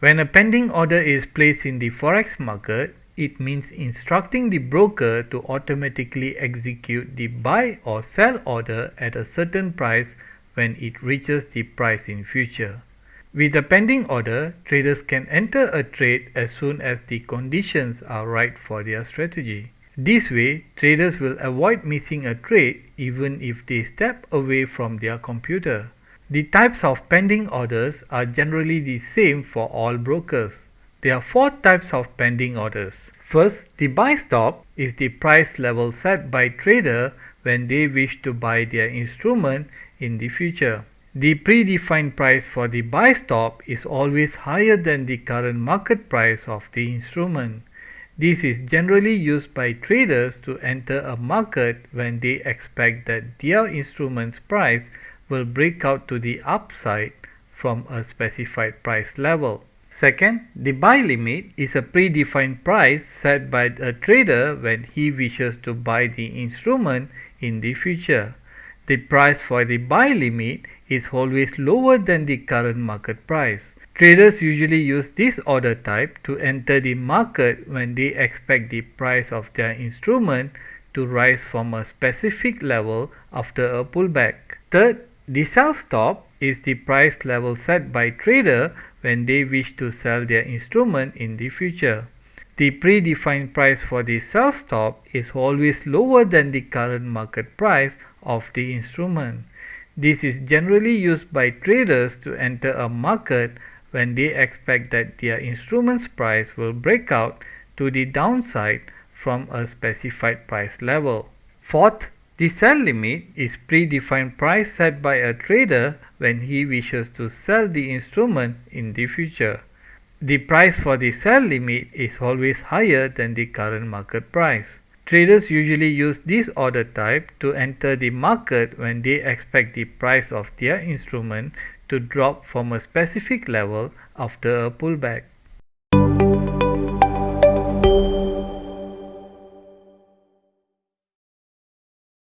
When a pending order is placed in the forex market, it means instructing the broker to automatically execute the buy or sell order at a certain price when it reaches the price in future. With a pending order, traders can enter a trade as soon as the conditions are right for their strategy. This way, traders will avoid missing a trade even if they step away from their computer. The types of pending orders are generally the same for all brokers. There are 4 types of pending orders. First, the buy stop is the price level set by trader when they wish to buy their instrument in the future. The predefined price for the buy stop is always higher than the current market price of the instrument. This is generally used by traders to enter a market when they expect that their instrument's price will break out to the upside from a specified price level. Second, the buy limit is a predefined price set by a trader when he wishes to buy the instrument in the future. The price for the buy limit is always lower than the current market price. Traders usually use this order type to enter the market when they expect the price of their instrument to rise from a specific level after a pullback. Third, the sell stop is the price level set by trader when they wish to sell their instrument in the future. The predefined price for the sell stop is always lower than the current market price of the instrument. This is generally used by traders to enter a market when they expect that their instrument's price will break out to the downside from a specified price level. Fourth, the sell limit is predefined price set by a trader when he wishes to sell the instrument in the future. The price for the sell limit is always higher than the current market price. Traders usually use this order type to enter the market when they expect the price of their instrument to drop from a specific level after a pullback.